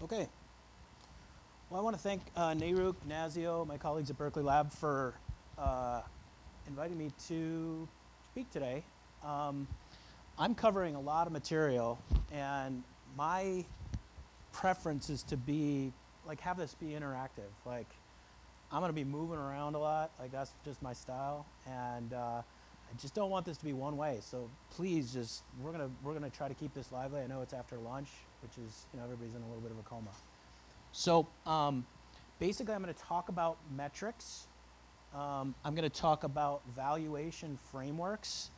Okay. Well, I want to thank Nehru, Nazio, my colleagues at Berkeley Lab for inviting me to speak today. Um, I'm covering a lot of material, and my preference is to be, like, have this be interactive. Like, I'm going to be moving around a lot. Like, that's just my style, and I just don't want this to be one way. So please, just we're gonna try to keep this lively. I know it's after lunch, which is, everybody's in a little bit of a coma. So basically, I'm going to talk about metrics. I'm going to talk about valuation frameworks.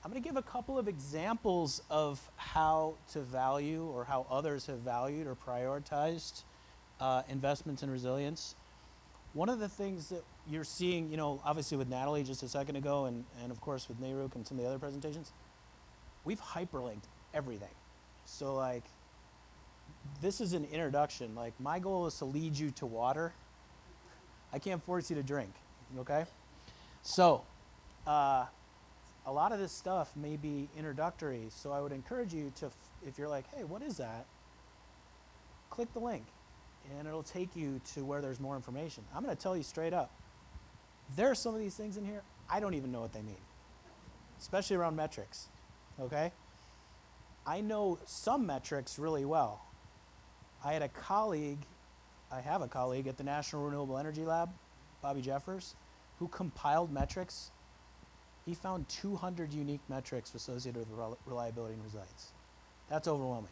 I'm going to give a couple of examples of how to value or how others have valued or prioritized investments in resilience. One of the things that you're seeing, obviously with Natalie just a second ago, and of course with Nehru and some of the other presentations, we've hyperlinked everything. So like, this is an introduction. Like, my goal is to lead you to water. I can't force you to drink, okay? So, a lot of this stuff may be introductory, so I would encourage you to, if you're like, hey, what is that? Click the link, and it'll take you to where there's more information. I'm gonna tell you straight up, there are some of these things in here, I don't even know what they mean, especially around metrics, okay? I know some metrics really well. I have a colleague at the National Renewable Energy Lab, Bobby Jeffers, who compiled metrics. He found 200 unique metrics associated with reliability and resilience. That's overwhelming.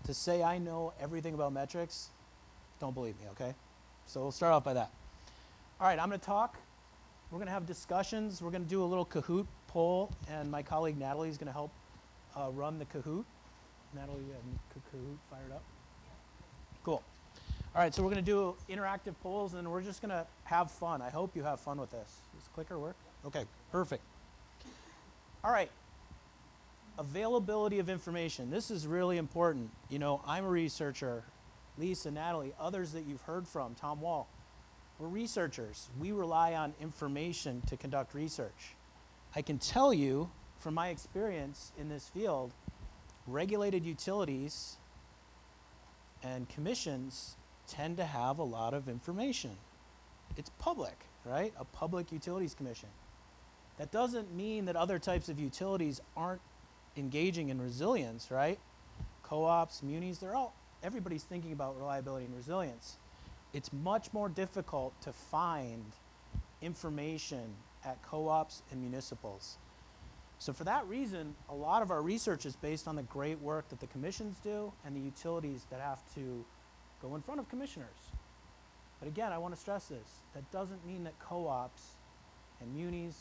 To say I know everything about metrics, don't believe me, okay? So we'll start off by that. All right, I'm gonna talk. We're gonna have discussions. We're gonna do a little Kahoot poll, and my colleague Natalie is gonna help run the Kahoot. Natalie, you have Kahoot fired up? Cool. All right, so we're going to do interactive polls, and we're just going to have fun. I hope you have fun with this. Does the clicker work? Okay, perfect. All right, availability of information. This is really important. I'm a researcher. Lisa, Natalie, others that you've heard from, Tom Wall. We're researchers. We rely on information to conduct research. I can tell you from my experience in this field, regulated utilities and commissions tend to have a lot of information. It's public, right? A public utilities commission. That doesn't mean that other types of utilities aren't engaging in resilience, right? Co-ops, munis, everybody's thinking about reliability and resilience. It's much more difficult to find information at co-ops and municipals. So for that reason, a lot of our research is based on the great work that the commissions do and the utilities that have to go in front of commissioners. But again, I want to stress this. That doesn't mean that co-ops and munis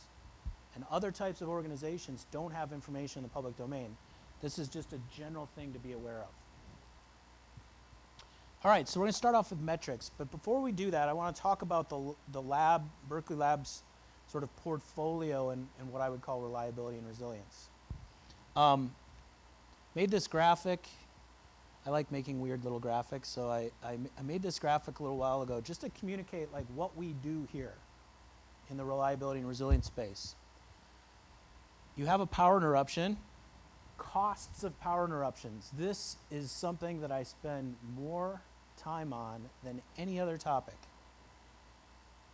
and other types of organizations don't have information in the public domain. This is just a general thing to be aware of. All right, so we're going to start off with metrics. But before we do that, I want to talk about the lab, Berkeley Lab's sort of portfolio and what I would call reliability and resilience. Made this graphic. I like making weird little graphics, so I made this graphic a little while ago just to communicate like what we do here in the reliability and resilience space. You have a power interruption, costs of power interruptions. This is something that I spend more time on than any other topic.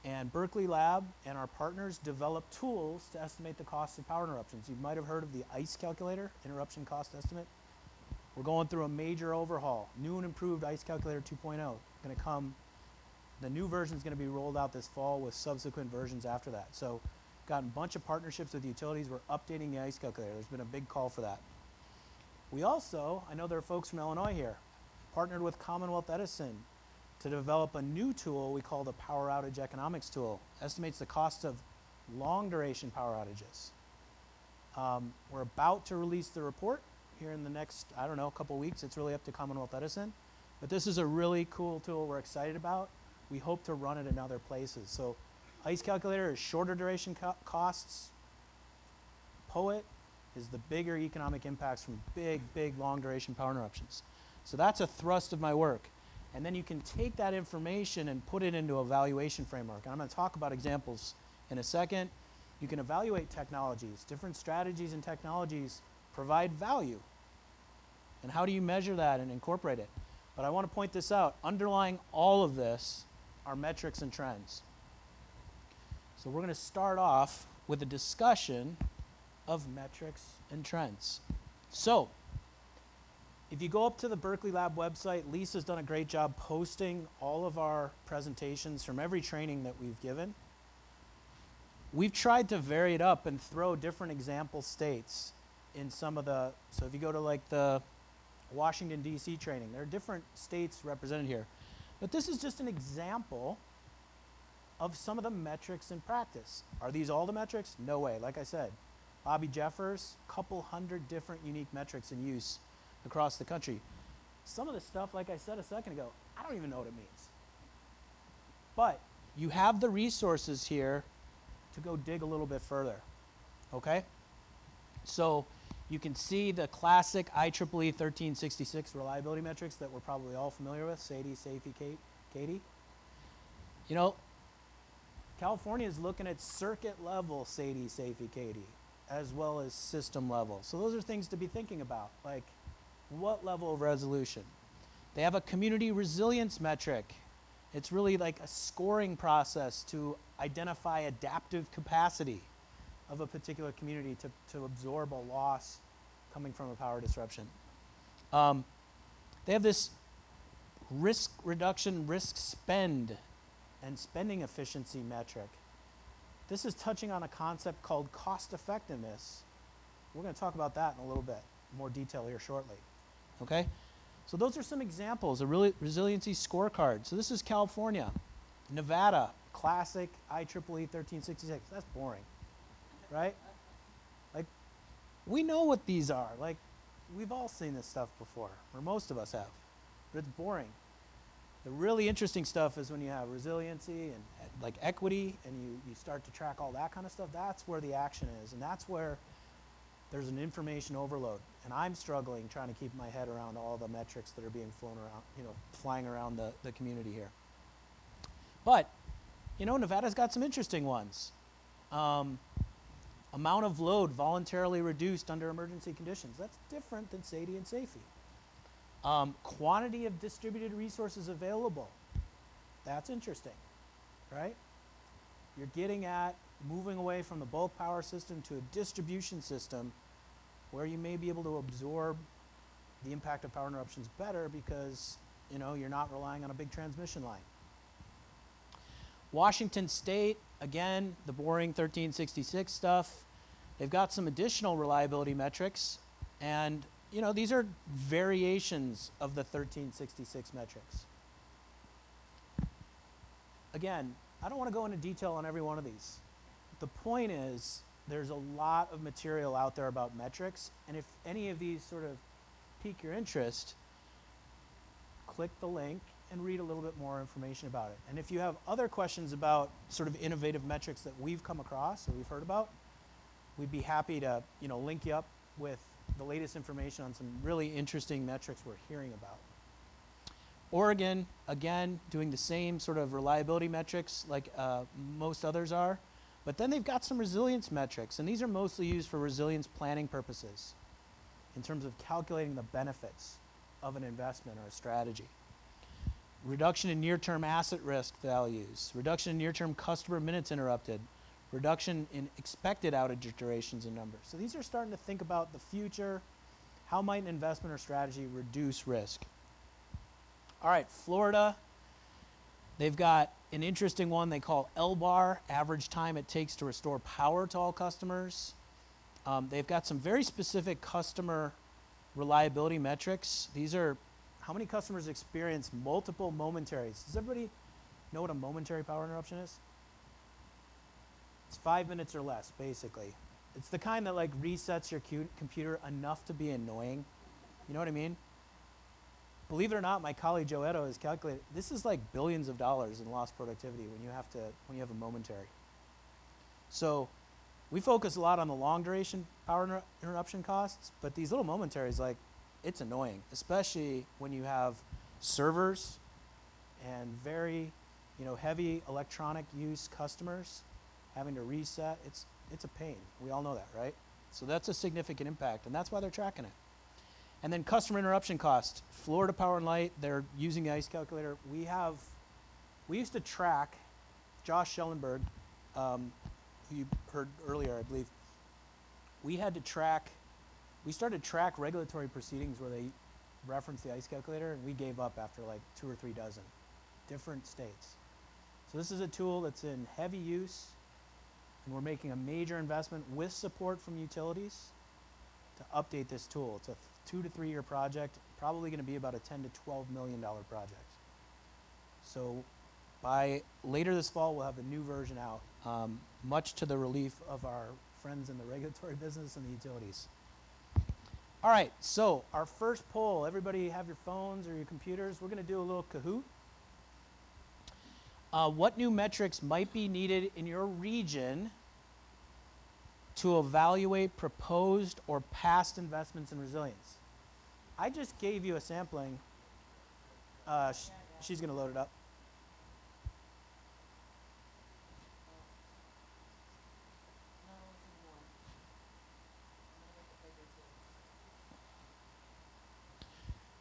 And Berkeley Lab and our partners develop tools to estimate the cost of power interruptions. You might have heard of the ICE calculator, interruption cost estimate. We're going through a major overhaul. New and improved ICE calculator 2.0. Going to come, the new version is going to be rolled out this fall with subsequent versions after that. So gotten a bunch of partnerships with utilities. We're updating the ICE calculator. There's been a big call for that. We also, I know there are folks from Illinois here, partnered with Commonwealth Edison to develop a new tool we call the Power Outage Economics tool. Estimates the cost of long duration power outages. We're about to release the report here in the next, I don't know, couple weeks. It's really up to Commonwealth Edison. But this is a really cool tool we're excited about. We hope to run it in other places. So ICE calculator is shorter duration costs. POET is the bigger economic impacts from big long duration power interruptions. So that's a thrust of my work. And then you can take that information and put it into a valuation framework. And I'm going to talk about examples in a second. You can evaluate technologies. Different strategies and technologies provide value. And how do you measure that and incorporate it? But I want to point this out. Underlying all of this are metrics and trends. So we're going to start off with a discussion of metrics and trends. So if you go up to the Berkeley Lab website, Lisa's done a great job posting all of our presentations from every training that we've given. We've tried to vary it up and throw different example states in some of the, so if you go to like the Washington, D.C. training, there are different states represented here. But this is just an example of some of the metrics in practice. Are these all the metrics? No way. Like I said, Bobby Jeffers, couple hundred different unique metrics in use across the country. Some of the stuff, like I said a second ago, I don't even know what it means. But you have the resources here to go dig a little bit further, okay? So you can see the classic IEEE 1366 reliability metrics that we're probably all familiar with, SAIDI, SAIFI, CAIDI. You know, California is looking at circuit level SAIDI, SAIFI, CAIDI, as well as system level. So those are things to be thinking about, like what level of resolution. They have a community resilience metric. It's really like a scoring process to identify adaptive capacity of a particular community to absorb a loss coming from a power disruption. They have this risk reduction, risk spend, and spending efficiency metric. This is touching on a concept called cost effectiveness. We're going to talk about that in a little bit more detail here shortly. Okay? So those are some examples, a resiliency scorecard. So this is California. Nevada, classic IEEE 1366. That's boring, right? Like, we know what these are. Like, we've all seen this stuff before, or most of us have, but it's boring. The really interesting stuff is when you have resiliency and like equity, and you start to track all that kind of stuff. That's where the action is, and that's where there's an information overload. And I'm struggling trying to keep my head around all the metrics that are being flown around, flying around the community here. But, Nevada's got some interesting ones. Amount of load voluntarily reduced under emergency conditions. That's different than SAIDI and SAIFI. Quantity of distributed resources available. That's interesting, right? You're getting at moving away from the bulk power system to a distribution system where you may be able to absorb the impact of power interruptions better because, you're not relying on a big transmission line. Washington State, again, the boring 1366 stuff. They've got some additional reliability metrics, and these are variations of the 1366 metrics. Again, I don't want to go into detail on every one of these. The point is, there's a lot of material out there about metrics, and if any of these sort of pique your interest, click the link and read a little bit more information about it. And if you have other questions about sort of innovative metrics that we've come across or we've heard about, we'd be happy to link you up with the latest information on some really interesting metrics we're hearing about. Oregon, again, doing the same sort of reliability metrics like most others are, but then they've got some resilience metrics, and these are mostly used for resilience planning purposes in terms of calculating the benefits of an investment or a strategy. Reduction in near-term asset risk values, reduction in near-term customer minutes interrupted, reduction in expected outage durations and numbers. So these are starting to think about the future. How might an investment or strategy reduce risk? All right, Florida, they've got an interesting one they call LBAR, average time it takes to restore power to all customers. They've got some very specific customer reliability metrics. These are how many customers experience multiple momentaries. Does everybody know what a momentary power interruption is? It's 5 minutes or less, basically. It's the kind that resets your computer enough to be annoying. You know what I mean? Believe it or not, my colleague Joe Edo has calculated this is like billions of dollars in lost productivity when you have a momentary. So we focus a lot on the long duration power interruption costs, but these little momentaries, it's annoying, especially when you have servers and very, heavy electronic use customers having to reset. It's a pain. We all know that, right? So that's a significant impact, and that's why they're tracking it. And then customer interruption cost. Florida Power and Light, they're using the ICE calculator. We used to track Josh Schellenberg, who you heard earlier, I believe. We started to track regulatory proceedings where they referenced the ICE calculator, and we gave up after like 2 or 3 dozen different states. So this is a tool that's in heavy use, and we're making a major investment with support from utilities to update this tool. It's a 2 to 3 year project, probably going to be about a $10 to $12 million project. So by later this fall, we'll have the new version out, much to the relief of our friends in the regulatory business and the utilities. All right, so our first poll, everybody have your phones or your computers. We're going to do a little Kahoot. What new metrics might be needed in your region to evaluate proposed or past investments in resilience? I just gave you a sampling. She's going to load it up.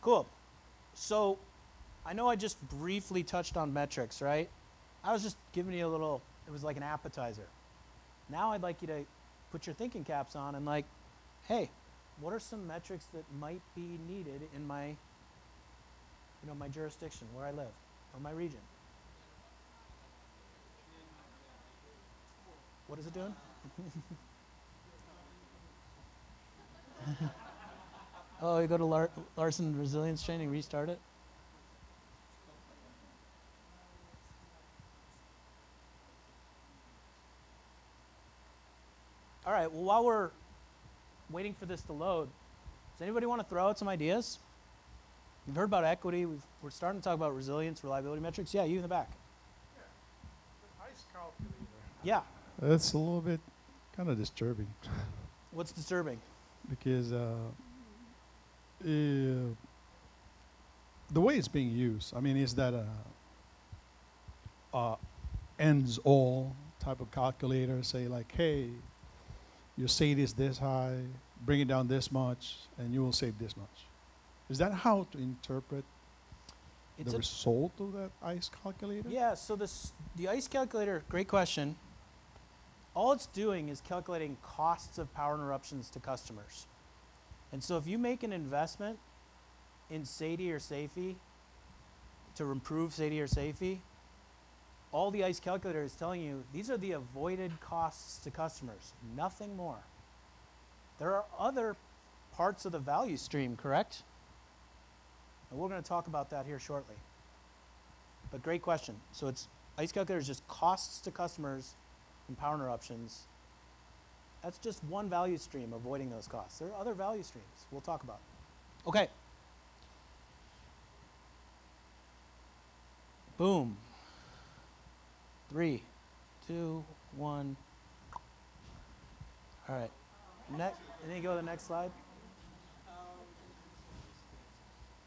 Cool. So I know I just briefly touched on metrics, right? I was just giving you a little, it was like an appetizer. Now I'd like you to put your thinking caps on and like, hey, what are some metrics that might be needed in my, my jurisdiction, where I live, or my region? What is it doing? Oh, you go to Larsen resilience training, restart it? All right, well, while we're waiting for this to load, does anybody want to throw out some ideas? You've heard about equity. We're starting to talk about resilience, reliability metrics. Yeah, you in the back. Yeah, the ICE calculator. Yeah. It's a little bit kind of disturbing. What's disturbing? Because the way it's being used, I mean, is that ends all type of calculator, say like, hey, your SAID is this high, bring it down this much, and you will save this much. Is that how to interpret the result of that ICE calculator? Yeah, so the ICE calculator, great question. All it's doing is calculating costs of power interruptions to customers. And so if you make an investment in SAIDI or SAIFI to improve SAIDI or SAIFI, all the ICE calculator is telling you, these are the avoided costs to customers, nothing more. There are other parts of the value stream, correct? And we're going to talk about that here shortly. But great question. So it's ICE calculator is just costs to customers from power interruptions. That's just one value stream, avoiding those costs. There are other value streams we'll talk about. Okay. Boom. 3, 2, 1. All right. Next, and then you go to the next slide.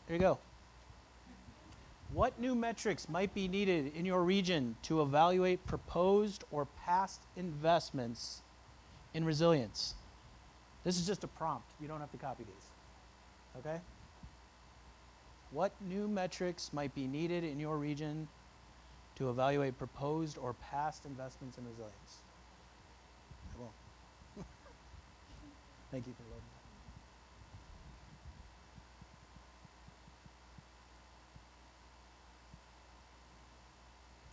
There you go. What new metrics might be needed in your region to evaluate proposed or past investments in resilience? This is just a prompt. You don't have to copy these. Okay? What new metrics might be needed in your region to evaluate proposed or past investments in resilience? I won't. Thank you for loading that.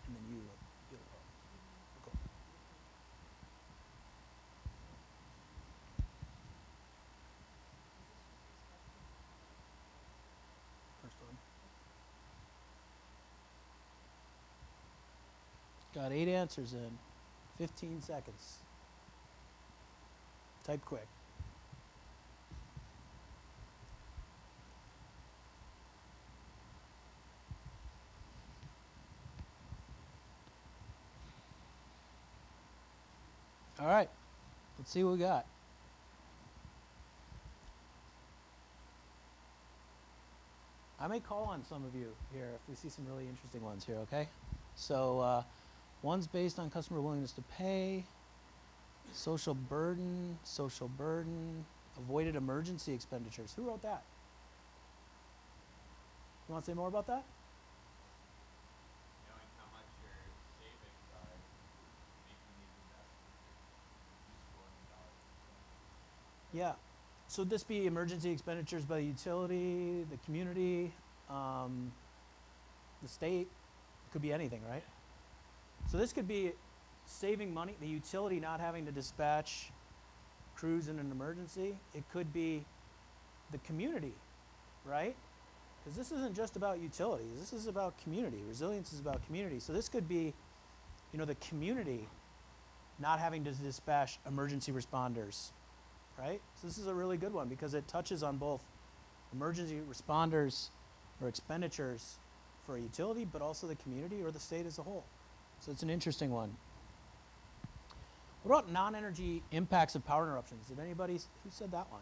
And then you'll go. First one. Got 8 answers in 15 seconds. Type quick. All right, let's see what we got. I may call on some of you here if we see some really interesting ones here, okay? So one's based on customer willingness to pay, social burden, avoided emergency expenditures. Who wrote that? You want to say more about that? Knowing how much your savings are making these investments useful in the dollars and cents. Yeah. So would this be emergency expenditures by the utility, the community, the state? It could be anything, right? So this could be saving money, the utility not having to dispatch crews in an emergency. It could be the community, right? Because this isn't just about utilities. This is about community. Resilience is about community. So this could be, you know, the community not having to dispatch emergency responders, right? So this is a really good one because it touches on both emergency responders or expenditures for a utility, but also the community or the state as a whole. So it's an interesting one. What about non-energy impacts of power interruptions? Did anybody, who said that one?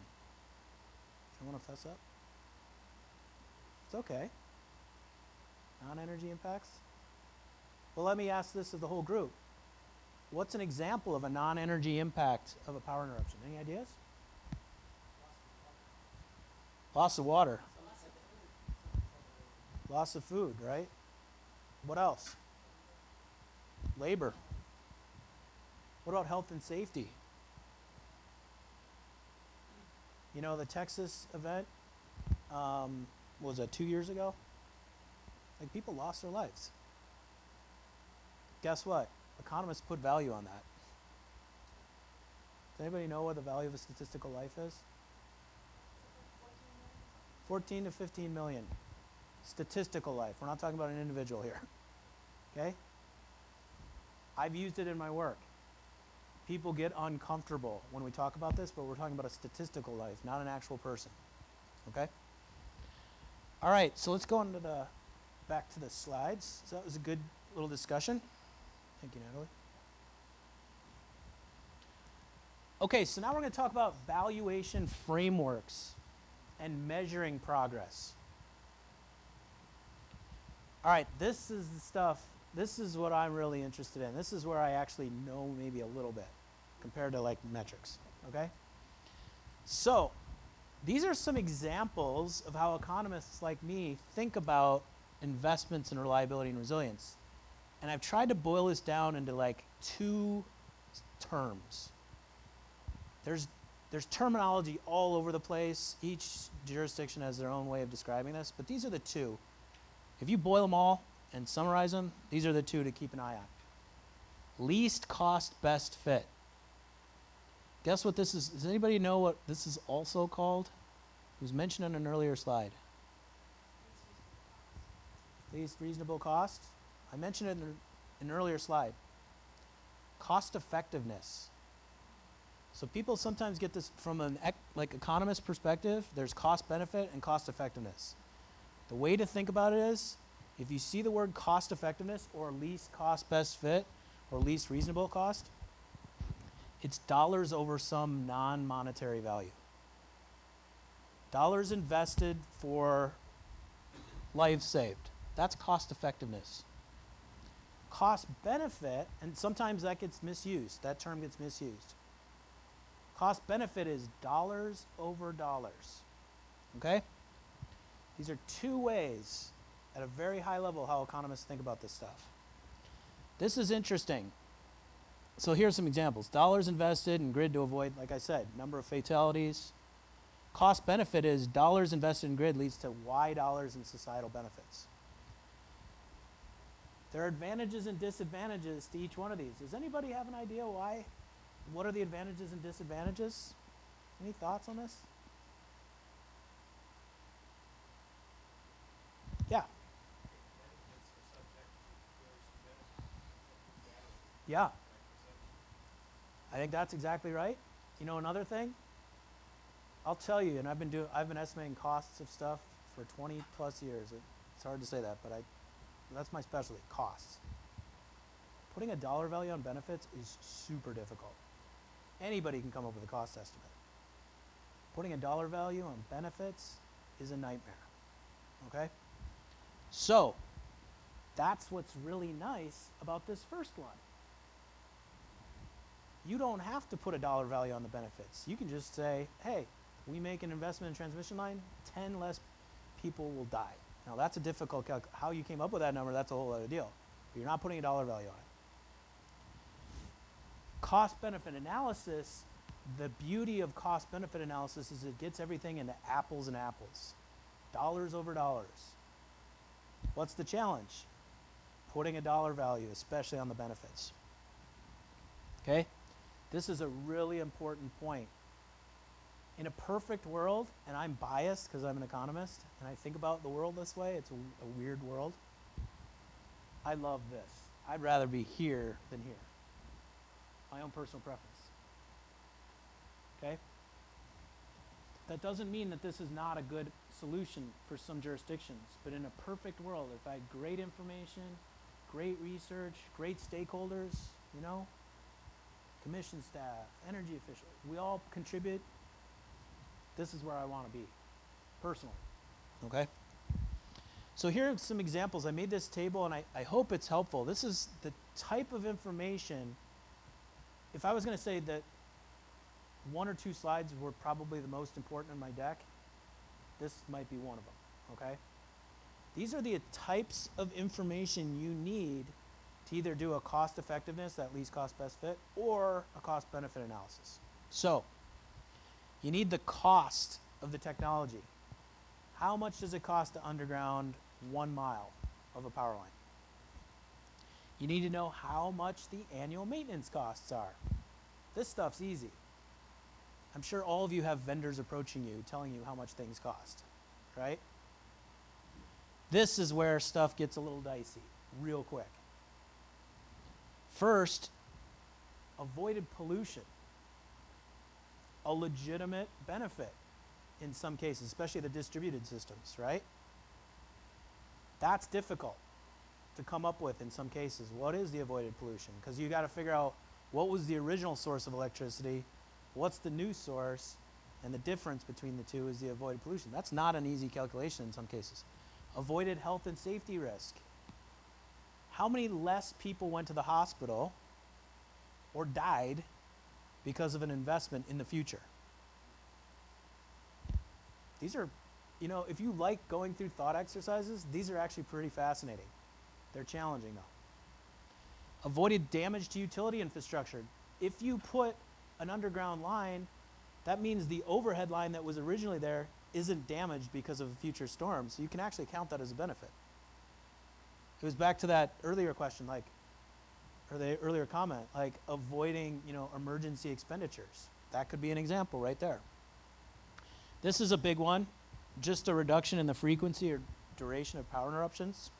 I want to fess up. It's okay. Non-energy impacts? Well, let me ask this of the whole group. What's an example of a non-energy impact of a power interruption? Any ideas? Loss of water. Loss of food, right? What else? Labor. What about health and safety? You know, the Texas event, what was that, 2 years ago? Like, people lost their lives. Guess what? Economists put value on that. Does anybody know what the value of a statistical life is? 14 to 15 million. Statistical life. We're not talking about an individual here. Okay? I've used it in my work. People get uncomfortable when we talk about this, but we're talking about a statistical life, not an actual person. Okay? All right, so let's go on to back to the slides. So that was a good little discussion. Thank you, Natalie. Okay, so now we're going to talk about valuation frameworks and measuring progress. All right, this is the stuff, this is what I'm really interested in. This is where I actually know maybe a little bit compared to like metrics, okay? So, these are some examples of how economists like me think about investments in reliability and resilience. And I've tried to boil this down into like two terms. There's terminology all over the place. Each jurisdiction has their own way of describing this, but these are the two. If you boil them all and summarize them, these are the two to keep an eye on. Least cost, best fit. Guess what this is? Does anybody know what this is also called? It was mentioned on an earlier slide. Least reasonable cost. I mentioned it in an earlier slide. Cost effectiveness. So people sometimes get this from an economist perspective. There's cost benefit and cost effectiveness. The way to think about it is, if you see the word cost effectiveness or least cost best fit or least reasonable cost, it's dollars over some non-monetary value. Dollars invested for lives saved. That's cost effectiveness. Cost benefit, and sometimes that gets misused. That term gets misused. Cost benefit is dollars over dollars. Okay? These are two ways at a very high level how economists think about this stuff. This is interesting. So here's some examples. Dollars invested in grid to avoid, like I said, number of fatalities. Cost benefit is dollars invested in grid leads to Y dollars in societal benefits. There are advantages and disadvantages to each one of these. Does anybody have an idea why? What are the advantages and disadvantages? Any thoughts on this? Yeah. Yeah. I think that's exactly right. You know another thing? I'll tell you, and I've been estimating costs of stuff for 20 plus years. It's hard to say that, but that's my specialty, costs. Putting a dollar value on benefits is super difficult. Anybody can come up with a cost estimate. Putting a dollar value on benefits is a nightmare, okay? So, that's what's really nice about this first one. You don't have to put a dollar value on the benefits. You can just say, hey, we make an investment in transmission line, 10 less people will die. Now that's a difficult how you came up with that number, that's a whole other deal. But you're not putting a dollar value on it. Cost-benefit analysis, the beauty of cost-benefit analysis is it gets everything into apples and apples. Dollars over dollars. What's the challenge? Putting a dollar value, especially on the benefits. Okay? This is a really important point. In a perfect world, and I'm biased because I'm an economist, and I think about the world this way, it's a weird world. I love this. I'd rather be here than here. My own personal preference. Okay? That doesn't mean that this is not a good solution for some jurisdictions, but in a perfect world, if I had great information, great research, great stakeholders, you know, commission staff, energy officials, we all contribute, this is where I want to be, personally. Okay? So here are some examples. I made this table and I hope it's helpful. This is the type of information, if I was going to say that one or two slides were probably the most important in my deck, this might be one of them, okay? These are the types of information you need to either do a cost effectiveness, that least cost best fit, or a cost benefit analysis. So, you need the cost of the technology. How much does it cost to underground 1 mile of a power line? You need to know how much the annual maintenance costs are. This stuff's easy. I'm sure all of you have vendors approaching you telling you how much things cost, right? This is where stuff gets a little dicey real quick. First, avoided pollution. A legitimate benefit in some cases, especially the distributed systems, right? That's difficult to come up with in some cases. What is the avoided pollution? Because you got to figure out what was the original source of electricity, what's the new source, and the difference between the two is the avoided pollution. That's not an easy calculation in some cases. Avoided health and safety risk. How many less people went to the hospital or died because of an investment in the future? These are, you know, if you like going through thought exercises, these are actually pretty fascinating. They're challenging though. Avoided damage to utility infrastructure. If you put an underground line, that means the overhead line that was originally there isn't damaged because of a future storm, so you can actually count that as a benefit. It was back to that earlier question, like, or the earlier comment, like avoiding, you know, emergency expenditures. That could be an example right there. This is a big one, just a reduction in the frequency or duration of power interruptions.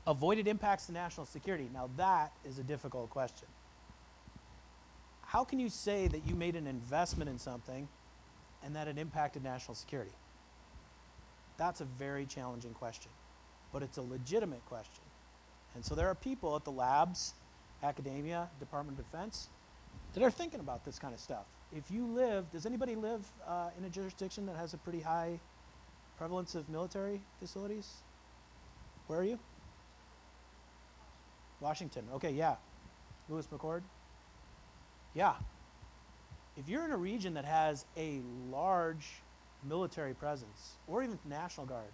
Avoided impacts to national security. Now that is a difficult question. How can you say that you made an investment in something and that it impacted national security? That's a very challenging question, but it's a legitimate question. And so there are people at the labs, academia, Department of Defense, that are thinking about this kind of stuff. If you live, does anybody live in a jurisdiction that has a pretty high prevalence of military facilities? Where are you? Washington, okay, yeah. Lewis McCord? Yeah. If you're in a region that has a large military presence, or even National Guard,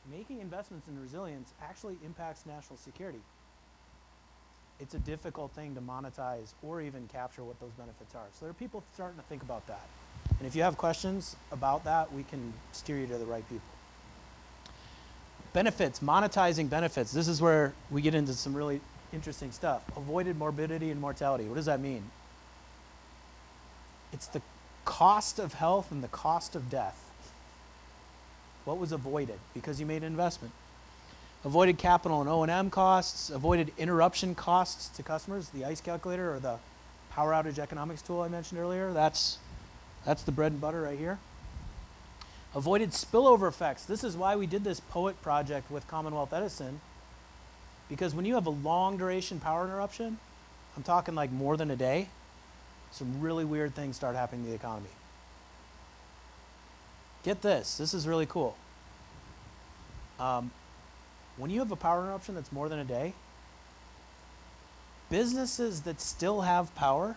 making investments in resilience actually impacts national security. It's a difficult thing to monetize or even capture what those benefits are. So there are people starting to think about that. And if you have questions about that, we can steer you to the right people. Benefits, monetizing benefits. This is where we get into some really interesting stuff. Avoided morbidity and mortality. What does that mean? It's the cost of health and the cost of death. What was avoided because you made an investment? Avoided capital and O&M costs, avoided interruption costs to customers, the ICE calculator or the power outage economics tool I mentioned earlier. That's the bread and butter right here. Avoided spillover effects. This is why we did this POET project with Commonwealth Edison, because when you have a long duration power interruption, I'm talking like more than a day, some really weird things start happening to the economy. Get this is really cool. When you have a power interruption that's more than a day, businesses that still have power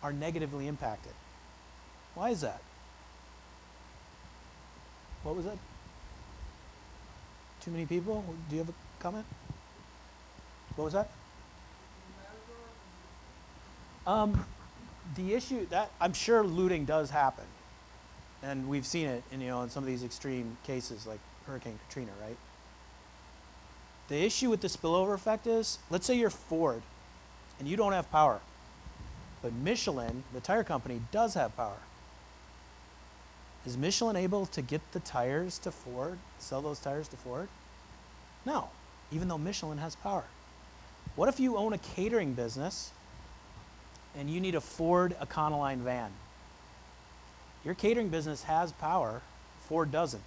are negatively impacted. Why is that? What was that? Too many people? Do you have a comment? What was that? The issue that I'm sure looting does happen, and we've seen it in in some of these extreme cases like Hurricane Katrina, right? The issue with the spillover effect is, let's say you're Ford, and you don't have power, but Michelin, the tire company, does have power. Is Michelin able to get the tires to Ford, sell those tires to Ford? No, even though Michelin has power. What if you own a catering business and you need a Ford Econoline van? Your catering business has power, Ford doesn't.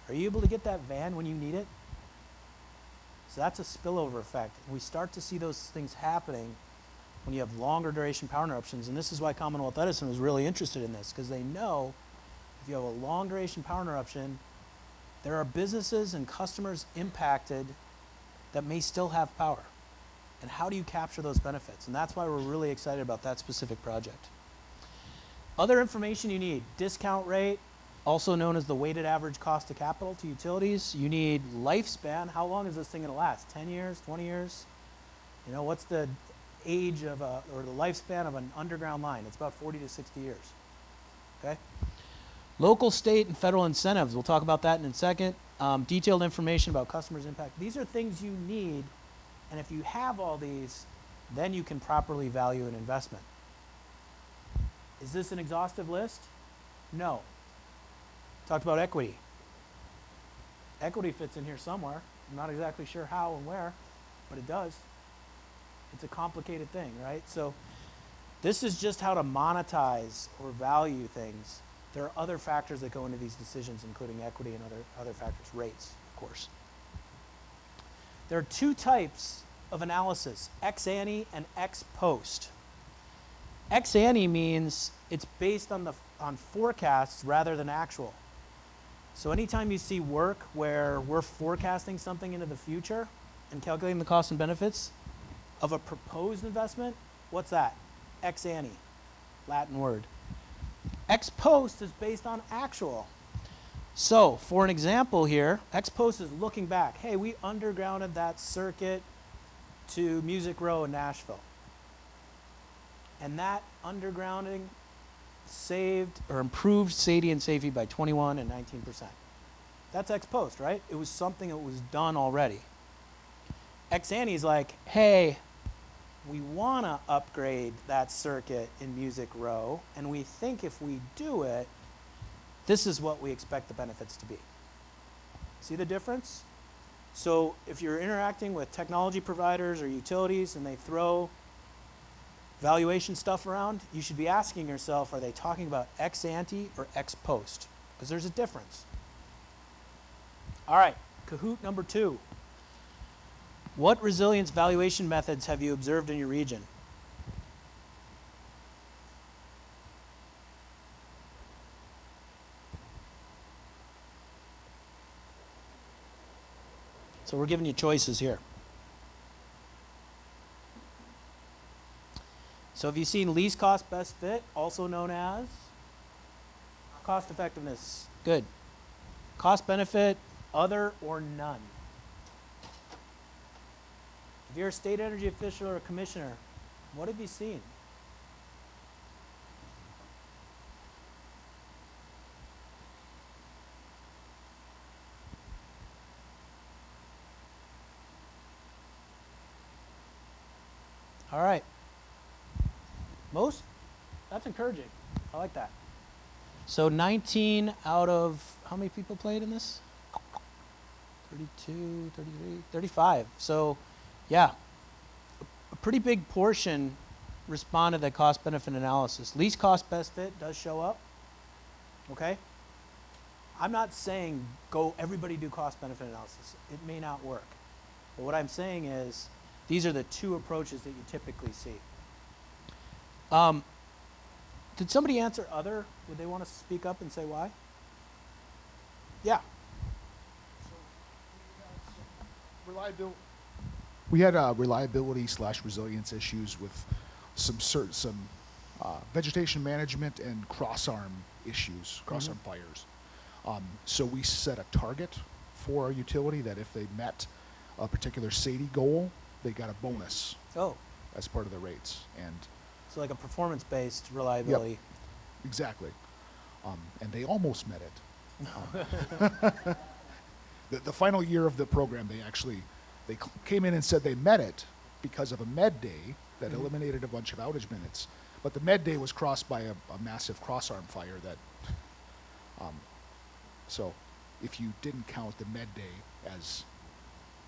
Are you able to get that van when you need it? So that's a spillover effect. We start to see those things happening when you have longer duration power interruptions, and this is why Commonwealth Edison was really interested in this, because they know if you have a long duration power interruption, there are businesses and customers impacted that may still have power. And how do you capture those benefits? And that's why we're really excited about that specific project. Other information you need: discount rate, also known as the weighted average cost of capital to utilities. You need lifespan. How long is this thing going to last? 10 years, 20 years? What's the age of or the lifespan of an underground line? It's about 40 to 60 years. Okay? Local, state, and federal incentives. We'll talk about that in a second. Detailed information about customers' impact. These are things you need, and if you have all these, then you can properly value an investment. Is this an exhaustive list? No. Talked about equity. Equity fits in here somewhere. I'm not exactly sure how and where, but it does. It's a complicated thing, right? So this is just how to monetize or value things. There are other factors that go into these decisions, including equity and other factors, rates, of course. There are two types of analysis: ex ante and ex post. Ex ante means it's based on forecasts rather than actual. So anytime you see work where we're forecasting something into the future and calculating the costs and benefits of a proposed investment, what's that? Ex ante, Latin word. Ex post is based on actual. So for an example here, ex post is looking back. Hey, we undergrounded that circuit to Music Row in Nashville. And that undergrounding saved or improved SAIDI and safety by 21 and 19%. That's ex post, right? It was something that was done already. Ex ante is like, hey, we want to upgrade that circuit in Music Row, and we think if we do it, this is what we expect the benefits to be. See the difference? So if you're interacting with technology providers or utilities and they throw valuation stuff around, you should be asking yourself, are they talking about ex ante or ex post? Because there's a difference. All right, Kahoot number 2. What resilience valuation methods have you observed in your region? So we're giving you choices here. So have you seen least cost, best fit, also known as cost effectiveness? Good. Cost benefit, other or none. If you're a state energy official or a commissioner, what have you seen? All right. Most? That's encouraging. I like that. So 19 out of, how many people played in this? 32, 33, 35. So yeah, a pretty big portion responded to cost benefit analysis. Least cost best fit does show up. Okay? I'm not saying go everybody do cost benefit analysis. It may not work. But what I'm saying is these are the two approaches that you typically see. Did somebody answer other? Would they want to speak up and say why? Yeah. So we had reliability / resilience issues with some vegetation management and cross-arm issues, cross-arm fires. So we set a target for our utility that if they met a particular SAIDI goal, they got a bonus Oh, as part of the rates. And so like a performance-based reliability. exactly. And they almost met it. The final year of the program, they came in and said they met it because of a med day that eliminated a bunch of outage minutes. But the med day was crossed by a massive cross-arm fire that, so if you didn't count the med day as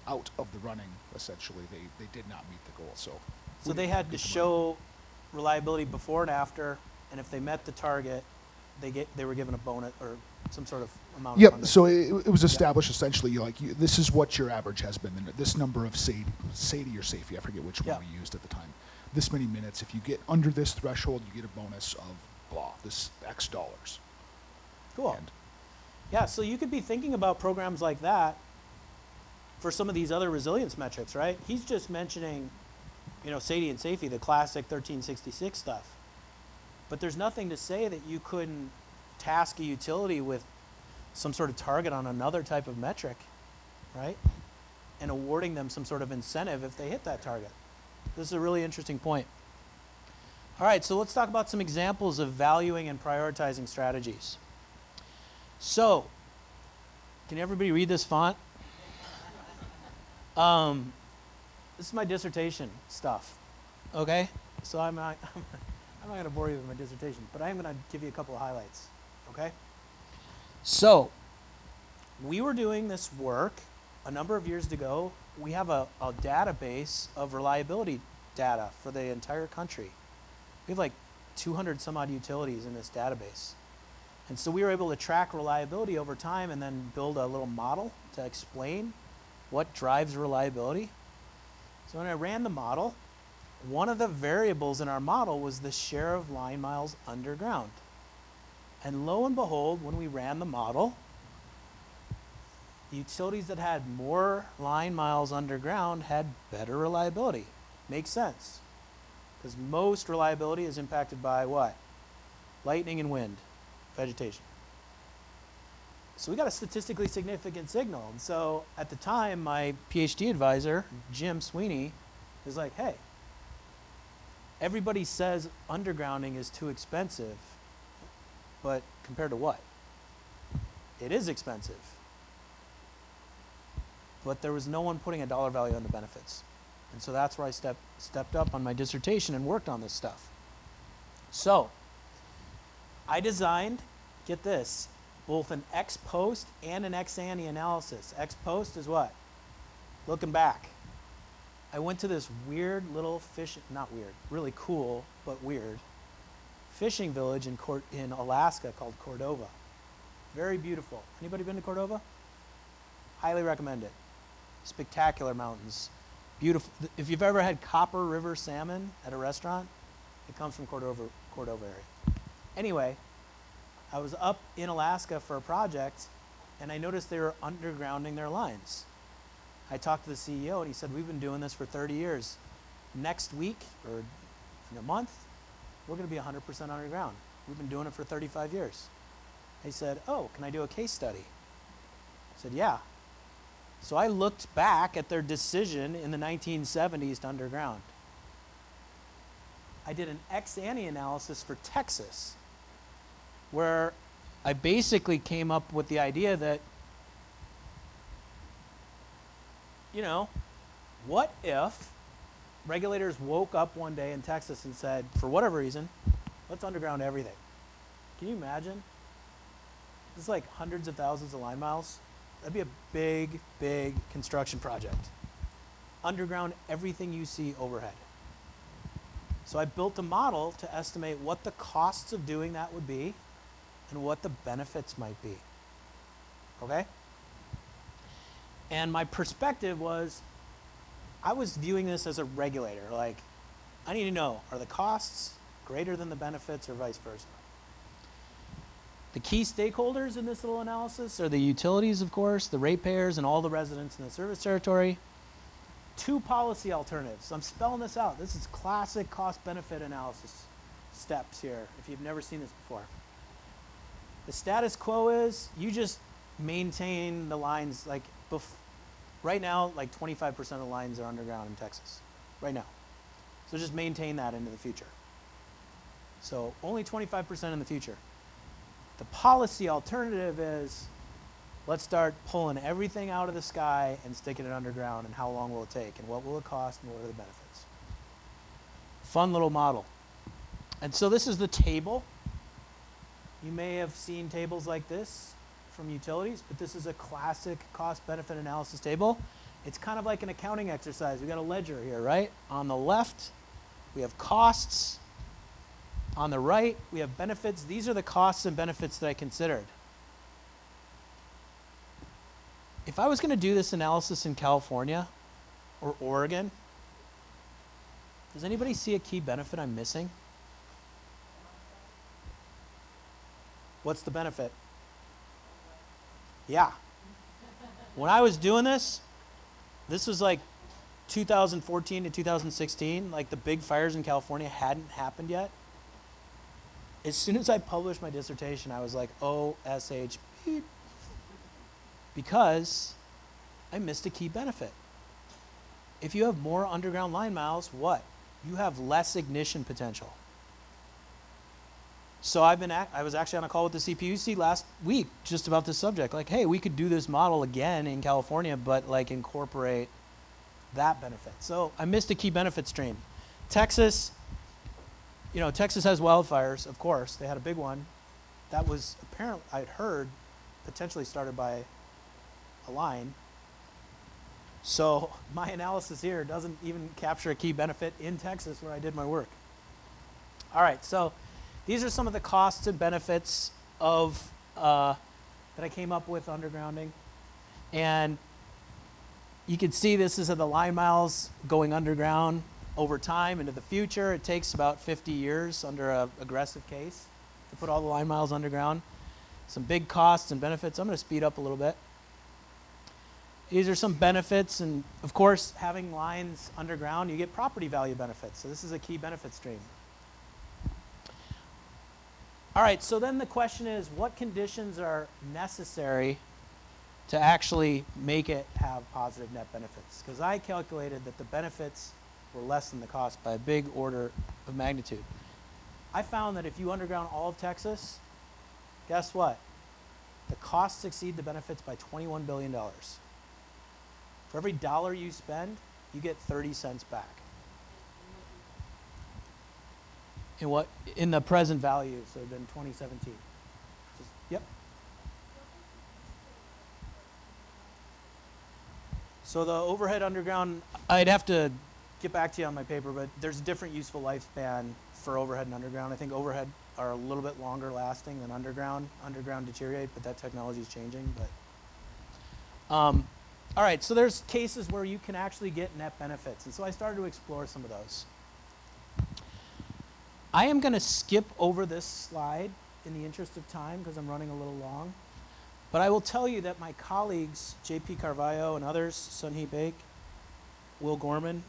out of the running, essentially, they did not meet the goal. So They had to show reliability before and after, and if they met the target, they were given a bonus or some sort of amount of Yep. funding. So it was established essentially, this is what your average has been. This number of SAIDI or SAFE, I forget which one we used at the time. This many minutes. If you get under this threshold, you get a bonus of blah, this X dollars. Cool. And Yeah, so you could be thinking about programs like that for some of these other resilience metrics, right? He's just mentioning, SAIDI and SAFE, the classic 1366 stuff. But there's nothing to say that you couldn't task a utility with some sort of target on another type of metric, right? And awarding them some sort of incentive if they hit that target. This is a really interesting point. All right, so let's talk about some examples of valuing and prioritizing strategies. So, can everybody read this font? This is my dissertation stuff, okay? So I'm not going to bore you with my dissertation, but I am going to give you a couple of highlights, okay? So, we were doing this work a number of years ago. We have a database of reliability data for the entire country. We have like 200 some odd utilities in this database. And so we were able to track reliability over time and then build a little model to explain what drives reliability. So when I ran the model, one of the variables in our model was the share of line miles underground. And lo and behold, when we ran the model, the utilities that had more line miles underground had better reliability. Makes sense. Because most reliability is impacted by what? Lightning and wind, vegetation. So we got a statistically significant signal. And so at the time, my PhD advisor, Jim Sweeney, was like, hey, everybody says undergrounding is too expensive, but compared to what? It is expensive. But there was no one putting a dollar value on the benefits. And so that's where I stepped up on my dissertation and worked on this stuff. So I designed, get this, both an ex post and an ex ante analysis. Ex post is what? Looking back. I went to this weird little not weird, really cool, but weird, fishing village in Alaska called Cordova. Very beautiful. Anybody been to Cordova? Highly recommend it. Spectacular mountains. Beautiful. If you've ever had Copper River salmon at a restaurant, it comes from Cordova area. Anyway, I was up in Alaska for a project, and I noticed they were undergrounding their lines. I talked to the CEO, and he said, we've been doing this for 30 years. Next week, or in a month, we're going to be 100% underground. We've been doing it for 35 years. He said, oh, can I do a case study? I said, yeah. So I looked back at their decision in the 1970s to underground. I did an ex ante analysis for Texas, where I basically came up with the idea that, what if regulators woke up one day in Texas and said, for whatever reason, let's underground everything? Can you imagine? This is like hundreds of thousands of line miles. That'd be a big, big construction project. Underground everything you see overhead. So I built a model to estimate what the costs of doing that would be and what the benefits might be. Okay? And my perspective was, I was viewing this as a regulator. Like, I need to know, are the costs greater than the benefits or vice versa? The key stakeholders in this little analysis are the utilities, of course, the ratepayers, and all the residents in the service territory. Two policy alternatives. I'm spelling this out. This is classic cost-benefit analysis steps here, if you've never seen this before. The status quo is you just maintain the lines like right now, like 25% of the lines are underground in Texas, right now. So just maintain that into the future. So only 25% in the future. The policy alternative is let's start pulling everything out of the sky and sticking it underground, and how long will it take, and what will it cost, and what are the benefits. Fun little model. And so this is the table. You may have seen tables like this from utilities, but this is a classic cost-benefit analysis table. It's kind of like an accounting exercise. We've got a ledger here, right? On the left, we have costs. On the right, we have benefits. These are the costs and benefits that I considered. If I was going to do this analysis in California or Oregon, does anybody see a key benefit I'm missing? What's the benefit? Yeah. When I was doing this was like 2014 to 2016, like the big fires in California hadn't happened yet. As soon as I published my dissertation, I was like, OSH, beep, because I missed a key benefit. If you have more underground line miles, what? You have less ignition potential. So I was actually on a call with the CPUC last week just about this subject. Like, hey, we could do this model again in California, but like incorporate that benefit. So I missed a key benefit stream. Texas, Texas has wildfires, of course. They had a big one. That was apparently, I'd heard, potentially started by a line. So my analysis here doesn't even capture a key benefit in Texas where I did my work. All right, so these are some of the costs and benefits of that I came up with undergrounding. And you can see this is the line miles going underground over time into the future. It takes about 50 years under an aggressive case to put all the line miles underground. Some big costs and benefits. I'm going to speed up a little bit. These are some benefits, and of course, having lines underground, you get property value benefits. So this is a key benefit stream. All right, so then the question is, what conditions are necessary to actually make it have positive net benefits? Because I calculated that the benefits were less than the cost by a big order of magnitude. I found that if you underground all of Texas, guess what? The costs exceed the benefits by $21 billion. For every dollar you spend, you get 30 cents back. In the present value, so in 2017. Yep. So the overhead underground, I'd have to get back to you on my paper, but there's a different useful lifespan for overhead and underground. I think overhead are a little bit longer lasting than underground. Underground deteriorate, but that technology is changing. But all right, so there's cases where you can actually get net benefits, and so I started to explore some of those. I am going to skip over this slide in the interest of time because I'm running a little long. But I will tell you that my colleagues, J.P. Carvalho and others, Sunhee Baik, Will Gorman,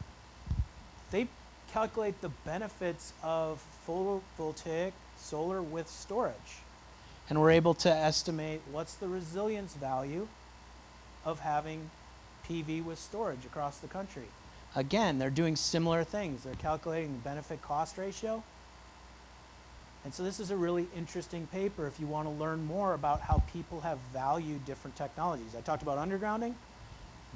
they calculate the benefits of photovoltaic solar with storage. And we're able to estimate what's the resilience value of having PV with storage across the country. Again, they're doing similar things. They're calculating the benefit-cost ratio. And so this is a really interesting paper if you want to learn more about how people have valued different technologies. I talked about undergrounding.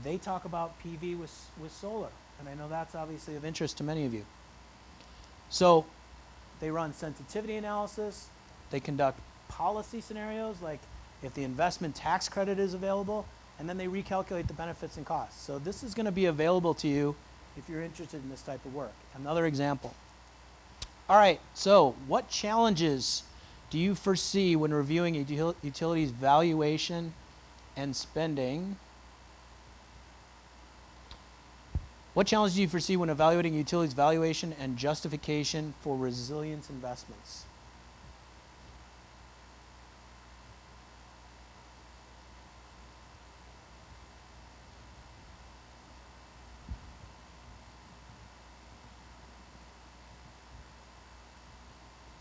They talk about PV with solar. And I know that's obviously of interest to many of you. So they run sensitivity analysis. They conduct policy scenarios, like if the investment tax credit is available, and then they recalculate the benefits and costs. So this is going to be available to you if you're interested in this type of work. Another example. All right, so what challenges do you foresee when reviewing a utility's valuation and spending? What challenges do you foresee when evaluating a utility's valuation and justification for resilience investments?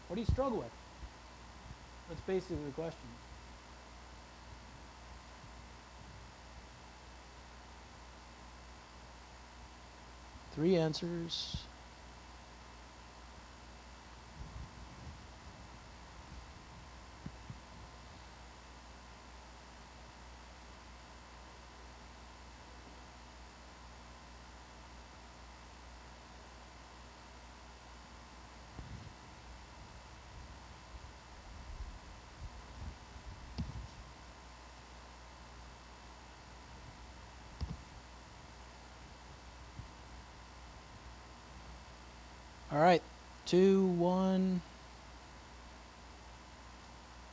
What do you struggle with? That's basically the question. Three answers. All right, 2, 1.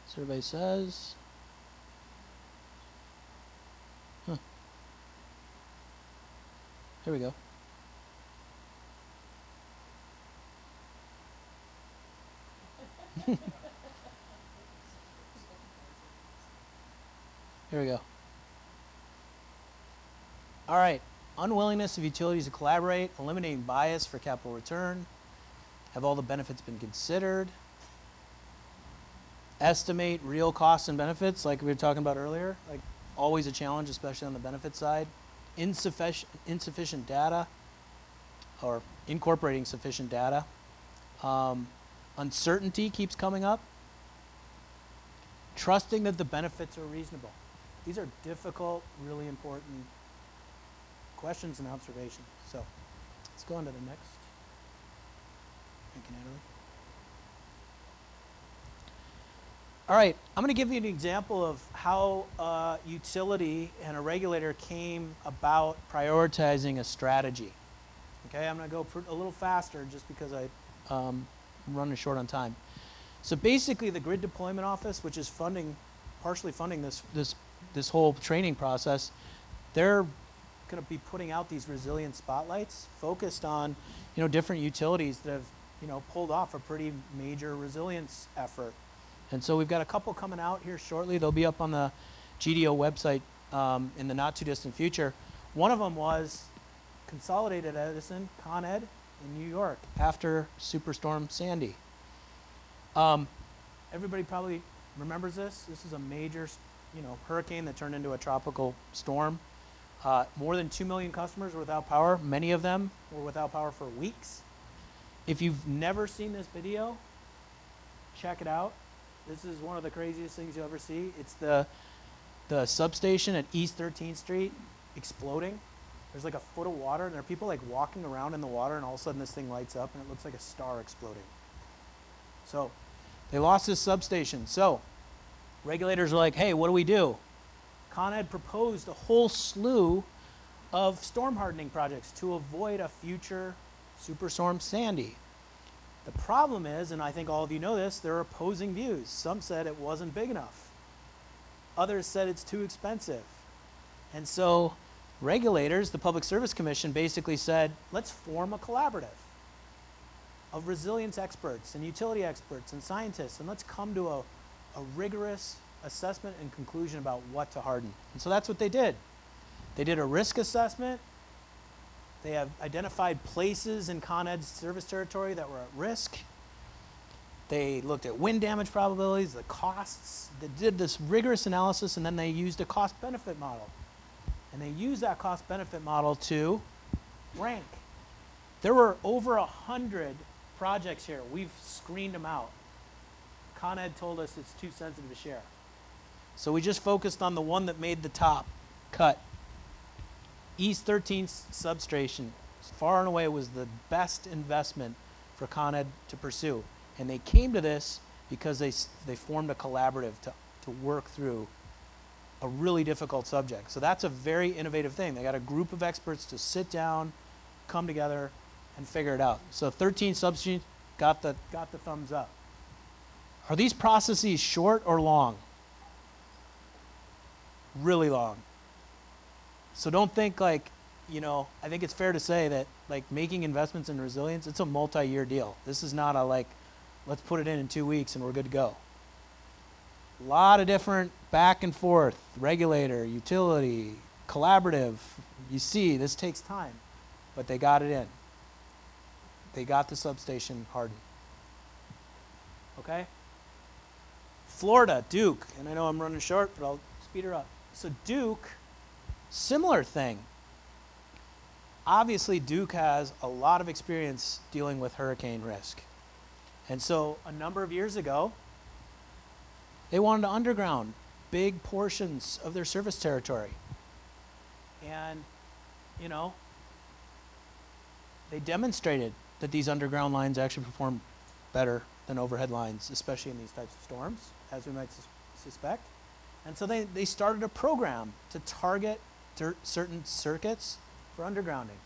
So everybody says. Huh. Here we go. Here we go. All right, unwillingness of utilities to collaborate, eliminating bias for capital return. Have all the benefits been considered? Estimate real costs and benefits, like we were talking about earlier, like always a challenge, especially on the benefit side. Insufficient data, or incorporating sufficient data. Uncertainty keeps coming up. Trusting that the benefits are reasonable. These are difficult, really important questions and observations. So let's go on to the next. Thank you, Natalie. All right, I'm going to give you an example of how a utility and a regulator came about prioritizing a strategy. Okay, I'm going to go a little faster just because I'm running short on time. So basically, the Grid Deployment Office, which is partially funding this whole training process, they're going to be putting out these resilience spotlights focused on, different utilities that have, pulled off a pretty major resilience effort. And so we've got a couple coming out here shortly. They'll be up on the GDO website in the not too distant future. One of them was Consolidated Edison, Con Ed, in New York after Superstorm Sandy. Everybody probably remembers this. This is a major, hurricane that turned into a tropical storm. More than 2 million customers were without power. Many of them were without power for weeks. If you've never seen this video, check it out. This is one of the craziest things you'll ever see. It's the substation at East 13th Street exploding. There's like a foot of water, and there are people like walking around in the water, and all of a sudden this thing lights up, and it looks like a star exploding. So they lost this substation. So regulators are like, hey, what do we do? Con Ed proposed a whole slew of storm hardening projects to avoid a future Superstorm Sandy. The problem is, and I think all of you know this, there are opposing views. Some said it wasn't big enough. Others said it's too expensive. And so regulators, the Public Service Commission, basically said, let's form a collaborative of resilience experts and utility experts and scientists, and let's come to a rigorous assessment and conclusion about what to harden. And so that's what they did. They did a risk assessment. They have identified places in Con Ed's service territory that were at risk. They looked at wind damage probabilities, the costs. They did this rigorous analysis, and then they used a cost-benefit model. And they used that cost-benefit model to rank. There were over 100 projects here. We've screened them out. Con Ed told us it's too sensitive to share. So we just focused on the one that made the top cut. East 13th substation, far and away, was the best investment for Con Ed to pursue. And they came to this because they formed a collaborative to work through a really difficult subject. So that's a very innovative thing. They got a group of experts to sit down, come together, and figure it out. So 13 substations got the thumbs up. Are these processes short or long? Really long. So don't think I think it's fair to say that making investments in resilience, it's a multi-year deal. This is not a let's put it in 2 weeks and we're good to go. A lot of different back and forth, regulator, utility, collaborative. You see, this takes time, but they got it in. They got the substation hardened. Okay? Florida, Duke, and I know I'm running short, but I'll speed her up. So Duke, similar thing. Obviously, Duke has a lot of experience dealing with hurricane risk. And so a number of years ago, they wanted to underground big portions of their service territory. And, you know, they demonstrated that these underground lines actually perform better than overhead lines, especially in these types of storms, as we might suspect. And so they started a program to target certain circuits for undergrounding.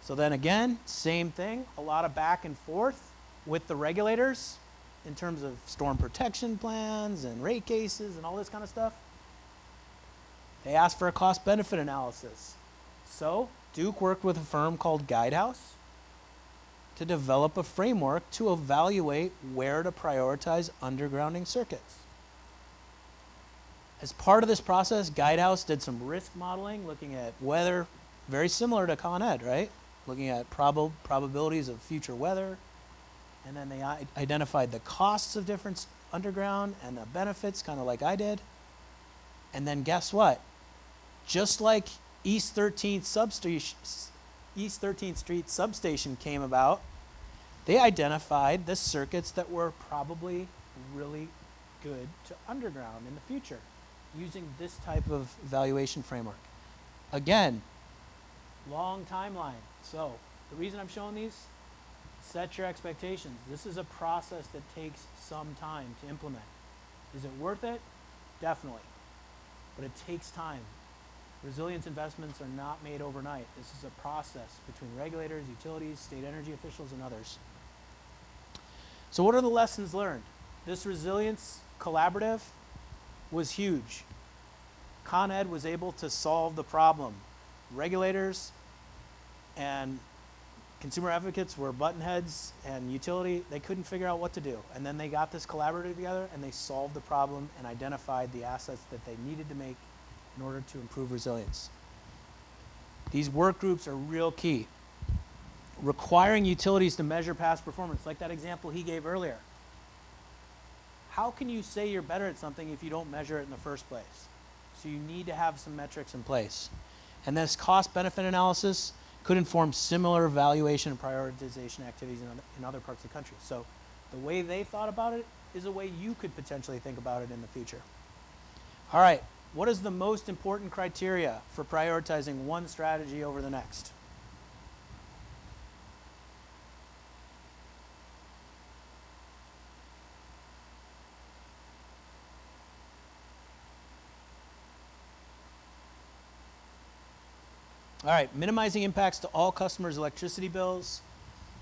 So then again, same thing, a lot of back and forth with the regulators in terms of storm protection plans and rate cases and all this kind of stuff. They asked for a cost-benefit analysis. So Duke worked with a firm called Guidehouse to develop a framework to evaluate where to prioritize undergrounding circuits. As part of this process, Guidehouse did some risk modeling, looking at weather, very similar to Con Ed, right? Looking at probabilities of future weather. And then they identified the costs of different underground and the benefits, kind of like I did. And then guess what? Just like East 13th Street substation came about, they identified the circuits that were probably really good to underground in the future using this type of evaluation framework. Again, long timeline. So the reason I'm showing these, set your expectations. This is a process that takes some time to implement. Is it worth it? Definitely. But it takes time. Resilience investments are not made overnight. This is a process between regulators, utilities, state energy officials, and others. So what are the lessons learned? This resilience collaborative was huge. Con Ed was able to solve the problem. Regulators and consumer advocates were button heads, and utility, they couldn't figure out what to do. And then they got this collaborative together and they solved the problem and identified the assets that they needed to make in order to improve resilience. These work groups are real key. Requiring utilities to measure past performance, like that example he gave earlier. How can you say you're better at something if you don't measure it in the first place? So you need to have some metrics in place. And this cost-benefit analysis could inform similar evaluation and prioritization activities in other parts of the country. So the way they thought about it is a way you could potentially think about it in the future. All right, what is the most important criteria for prioritizing one strategy over the next? All right, minimizing impacts to all customers' electricity bills,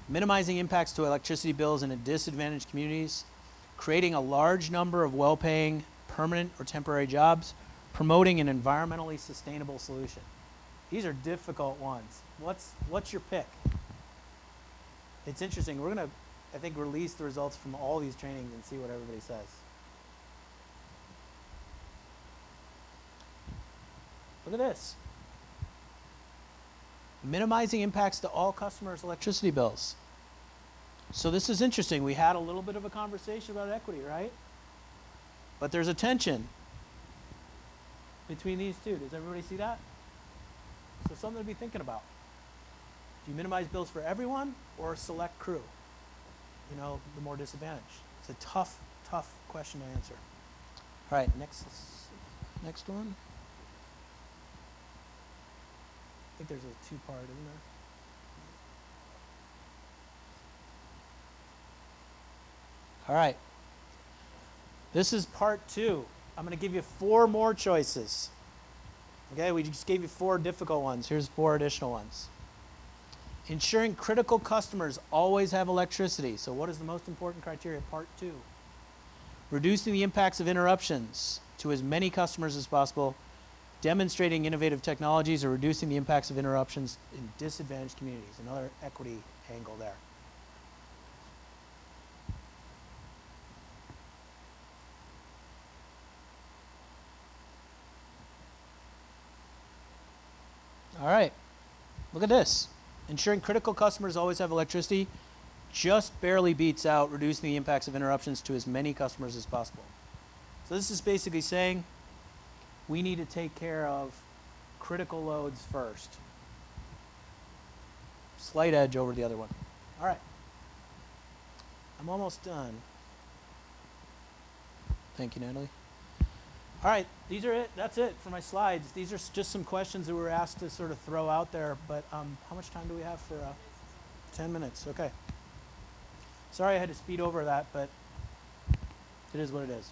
minimizing impacts to electricity bills in disadvantaged communities, creating a large number of well-paying permanent or temporary jobs, promoting an environmentally sustainable solution. These are difficult ones. What's your pick? It's interesting. We're going to, I think, release the results from all these trainings and see what everybody says. Look at this. Minimizing impacts to all customers' electricity bills. So this is interesting. We had a little bit of a conversation about equity, right? But there's a tension between these two. Does everybody see that? So something to be thinking about. Do you minimize bills for everyone or a select crew? You know, the more disadvantaged. It's a tough, tough question to answer. All right, next one. I think there's a two-part, isn't there? All right. This is part 2. I'm going to give you 4 more choices. Okay, we just gave you 4 difficult ones. Here's 4 additional ones. Ensuring critical customers always have electricity. So what is the most important criteria? Part 2. Reducing the impacts of interruptions to as many customers as possible. Demonstrating innovative technologies or reducing the impacts of interruptions in disadvantaged communities. Another equity angle there. All right, look at this. Ensuring critical customers always have electricity just barely beats out reducing the impacts of interruptions to as many customers as possible. So this is basically saying we need to take care of critical loads first. Slight edge over the other one. All right. I'm almost done. Thank you, Natalie. All right, these are it. That's it for my slides. These are just some questions that we were asked to sort of throw out there, but how much time do we have for 10 minutes? Okay. Sorry I had to speed over that, but it is what it is.